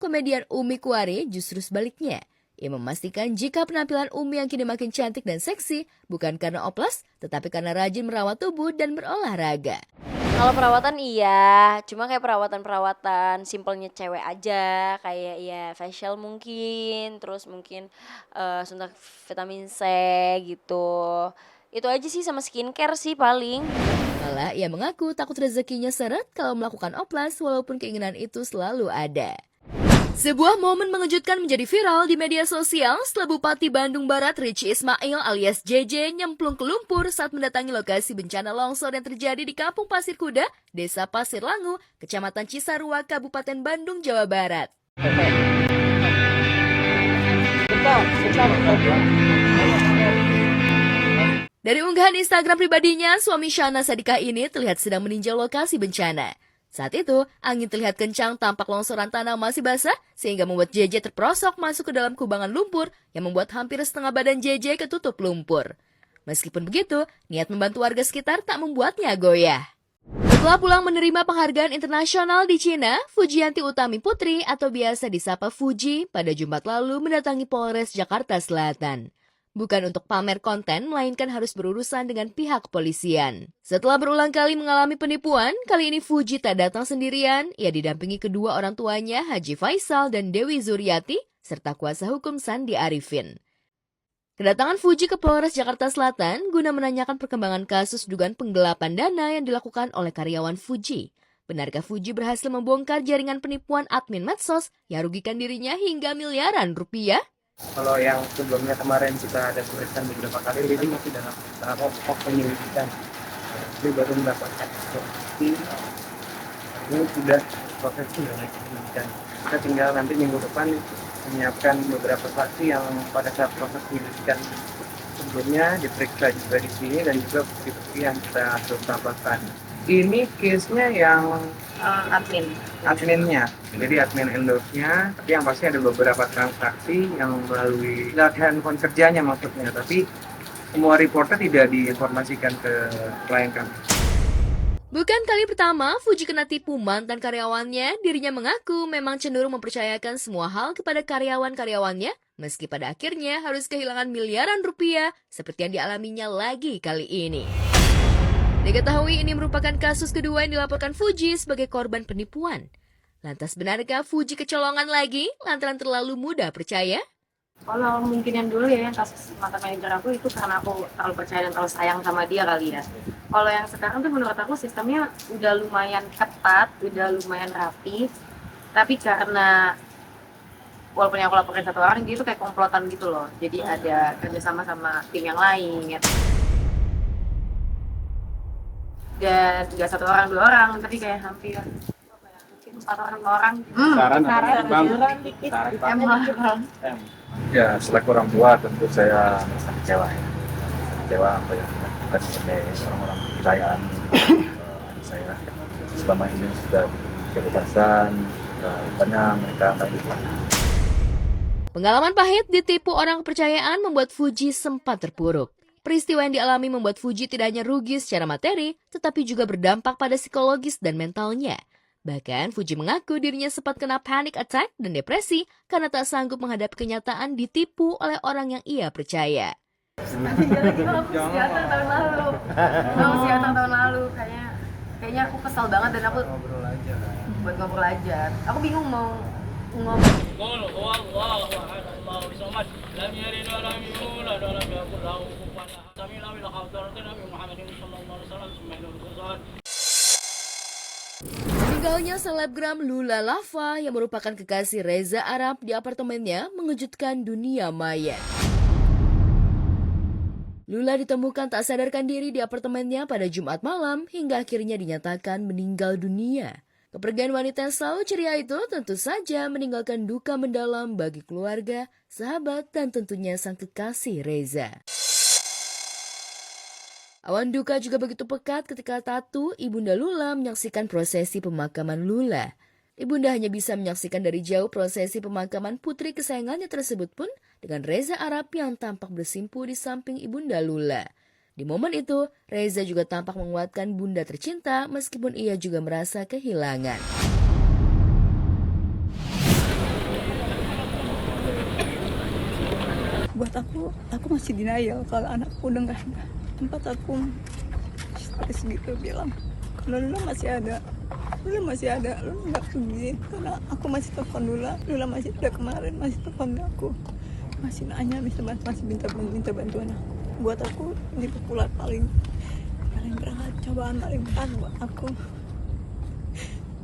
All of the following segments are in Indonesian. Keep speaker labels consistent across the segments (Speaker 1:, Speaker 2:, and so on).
Speaker 1: komedian Umi Kuare justru sebaliknya. Ia memastikan jika penampilan Umi yang kini makin cantik dan seksi bukan karena oplas, tetapi karena rajin merawat tubuh dan berolahraga.
Speaker 2: Kalau perawatan iya, cuma kayak perawatan-perawatan simpelnya cewek aja, kayak ya facial mungkin, terus mungkin suntik vitamin C gitu. Itu aja sih sama skincare sih paling.
Speaker 1: Malah ia mengaku takut rezekinya seret kalau melakukan oplas walaupun keinginan itu selalu ada. Sebuah momen mengejutkan menjadi viral di media sosial setelah Bupati Bandung Barat Richie Ismail alias JJ nyemplung ke lumpur saat mendatangi lokasi bencana longsor yang terjadi di Kampung Pasir Kuda, Desa Pasir Langu, Kecamatan Cisarua, Kabupaten Bandung, Jawa Barat. Dari unggahan Instagram pribadinya, suami Shana Sadikah ini terlihat sedang meninjau lokasi bencana. Saat itu, angin terlihat kencang tampak longsoran tanah masih basah sehingga membuat JJ terperosok masuk ke dalam kubangan lumpur yang membuat hampir setengah badan JJ ketutup lumpur. Meskipun begitu, niat membantu warga sekitar tak membuatnya goyah. Setelah pulang menerima penghargaan internasional di Cina, Fujianti Utami Putri atau biasa disapa Fuji pada Jumat lalu mendatangi Polres Jakarta Selatan. Bukan untuk pamer konten, melainkan harus berurusan dengan pihak kepolisian. Setelah berulang kali mengalami penipuan, kali ini Fuji tak datang sendirian. Ia didampingi kedua orang tuanya, Haji Faisal dan Dewi Zuriati, serta kuasa hukum Sandi Arifin. Kedatangan Fuji ke Polres Jakarta Selatan guna menanyakan perkembangan kasus dugaan penggelapan dana yang dilakukan oleh karyawan Fuji. Benarkah Fuji berhasil membongkar jaringan penipuan admin medsos yang rugikan dirinya hingga miliaran rupiah?
Speaker 3: Kalau yang sebelumnya kemarin kita ada tulisan beberapa kali, ini masih dalam tahap penyelidikan. Jadi baru mendapatkan informasi, ini sudah proses penyelidikan. Kita tinggal nanti minggu depan menyiapkan beberapa saksi yang pada saat proses penyelidikan sebelumnya diperiksa juga di sini dan juga bukti-bukti yang kita sudah tambahkan. Ini case-nya yang adminnya, jadi admin endorse-nya, tapi yang pasti ada beberapa transaksi yang melalui handphone kerjanya maksudnya, tapi semua reportnya tidak diinformasikan ke klien kami.
Speaker 1: Bukan kali pertama Fuji kena tipu mantan karyawannya, dirinya mengaku memang cenderung mempercayakan semua hal kepada karyawan-karyawannya, meski pada akhirnya harus kehilangan miliaran rupiah seperti yang dialaminya lagi kali ini. Diketahui ini merupakan kasus kedua yang dilaporkan Fuji sebagai korban penipuan. Lantas benarkah Fuji kecolongan lagi lantaran terlalu mudah percaya?
Speaker 4: Kalau mungkin yang dulu ya, yang kasus mantan manajer aku itu karena aku terlalu percaya dan terlalu sayang sama dia kali ya. Kalau yang sekarang tuh menurut aku sistemnya udah lumayan ketat, udah lumayan rapi. Tapi karena walaupun yang aku laporkan satu orang, dia tuh kayak komplotan gitu loh. Jadi ada kerjasama sama tim yang lain gitu. Dan nggak satu orang, dua orang, tapi kayak hampir mungkin 4 orang.
Speaker 3: Saran
Speaker 4: dikit.
Speaker 3: Ya, selaku orang tua tentu saya merasa kecewa ya. Kecewa apa yang dilakukan oleh orang-orang kepercayaan adik saya. Selama ini sudah kebebasan, rupanya mereka nggak dihukum.
Speaker 1: Pengalaman pahit ditipu orang kepercayaan membuat Fuji sempat terpuruk. Peristiwa yang dialami membuat Fuji tidak hanya rugi secara materi, tetapi juga berdampak pada psikologis dan mentalnya. Bahkan Fuji mengaku dirinya sempat kena panic attack dan depresi karena tak sanggup menghadapi kenyataan ditipu oleh orang yang ia percaya.
Speaker 4: Psikiater tahun lalu. Kayaknya aku kesal banget dan aku buat ngobrol aja. Aku bingung mau ngomong.
Speaker 1: Meninggalnya selebgram Lula Lava yang merupakan kekasih Reza Arab di apartemennya mengejutkan dunia maya. Lula ditemukan tak sadarkan diri di apartemennya pada Jumat malam hingga akhirnya dinyatakan meninggal dunia. Kepergian wanita yang selalu ceria itu tentu saja meninggalkan duka mendalam bagi keluarga, sahabat, dan tentunya sang kekasih Reza. Awan duka juga begitu pekat ketika Tatu, ibunda Lula, menyaksikan prosesi pemakaman Lula. Ibunda hanya bisa menyaksikan dari jauh prosesi pemakaman putri kesayangannya tersebut pun dengan Reza Arab yang tampak bersimpu di samping ibunda Lula. Di momen itu, Reza juga tampak menguatkan bunda tercinta meskipun ia juga merasa kehilangan.
Speaker 5: Buat aku masih denial kalau anakku udah nggak ada. Tempat aku stres gitu bilang, kalau Lula masih ada, Lula nggak pergi. Karena aku masih telepon Lula masih ada kemarin, masih telepon aku, masih nanya, masih minta bantuan aku. Buat aku ini populer paling berat, cobaan paling berat buat aku.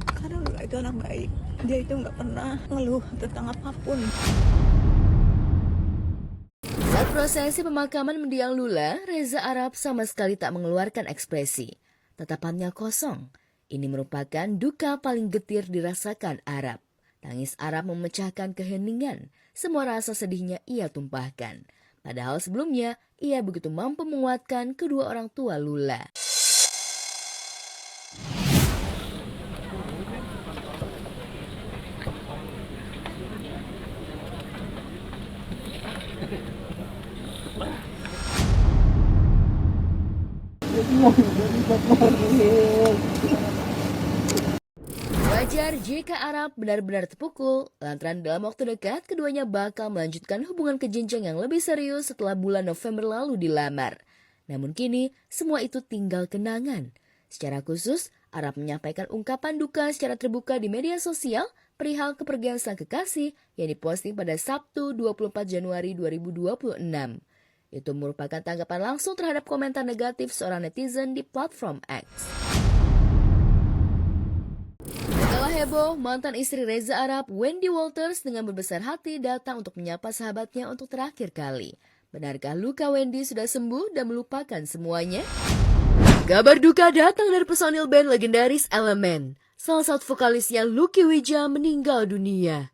Speaker 5: Karena Lula itu anak baik, dia itu nggak pernah ngeluh tentang apapun.
Speaker 1: Saat prosesi pemakaman mendiang Lula, Reza Arab sama sekali tak mengeluarkan ekspresi. Tatapannya kosong. Ini merupakan duka paling getir dirasakan Arab. Tangis Arab memecahkan keheningan. Semua rasa sedihnya ia tumpahkan. Padahal sebelumnya, ia begitu mampu menguatkan kedua orang tua Lula. Wajar jika Arab benar-benar terpukul, lantaran dalam waktu dekat keduanya bakal melanjutkan hubungan ke jenjang yang lebih serius setelah bulan November lalu dilamar. Namun kini, semua itu tinggal kenangan. Secara khusus, Arab menyampaikan ungkapan duka secara terbuka di media sosial perihal kepergian sang kekasih yang diposting pada Sabtu 24 Januari 2026. Itu merupakan tanggapan langsung terhadap komentar negatif seorang netizen di platform X. Setelah heboh, mantan istri Reza Arab, Wendy Walters dengan berbesar hati datang untuk menyapa sahabatnya untuk terakhir kali. Benarkah luka Wendy sudah sembuh dan melupakan semuanya? Kabar duka datang dari personil band legendaris Elemen. Salah satu vokalisnya Lucky Wija meninggal dunia.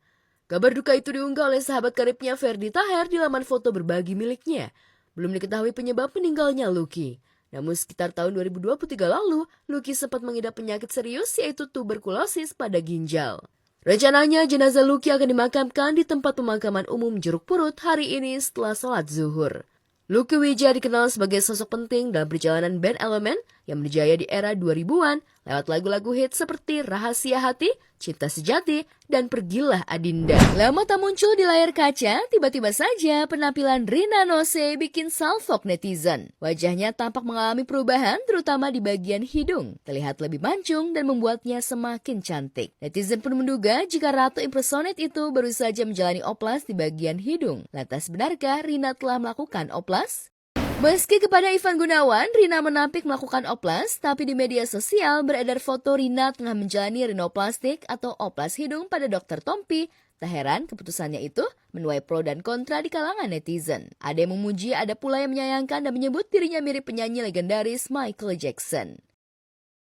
Speaker 1: Kabar duka itu diunggah oleh sahabat karibnya Ferdi Taher di laman foto berbagi miliknya. Belum diketahui penyebab meninggalnya Lucky. Namun sekitar tahun 2023 lalu, Lucky sempat mengidap penyakit serius yaitu tuberkulosis pada ginjal. Rencananya jenazah Lucky akan dimakamkan di tempat pemakaman umum Jeruk Purut hari ini setelah sholat zuhur. Lucky Wija dikenal sebagai sosok penting dalam perjalanan band Elemen yang berjaya di era 2000-an lewat lagu-lagu hit seperti Rahasia Hati, Cinta Sejati, dan Pergilah Adinda. Lama tak muncul di layar kaca, tiba-tiba saja penampilan Rina Nose bikin salfok netizen. Wajahnya tampak mengalami perubahan terutama di bagian hidung. Terlihat lebih mancung dan membuatnya semakin cantik. Netizen pun menduga jika Ratu Impersonate itu baru saja menjalani oplas di bagian hidung. Lantas benarkah Rina telah melakukan oplas? Meski kepada Ivan Gunawan, Rina menampik melakukan oplas, tapi di media sosial beredar foto Rina tengah menjalani rinoplastik atau oplas hidung pada Dr. Tompi. Tak heran keputusannya itu menuai pro dan kontra di kalangan netizen. Ada yang memuji, ada pula yang menyayangkan dan menyebut dirinya mirip penyanyi legendaris Michael Jackson.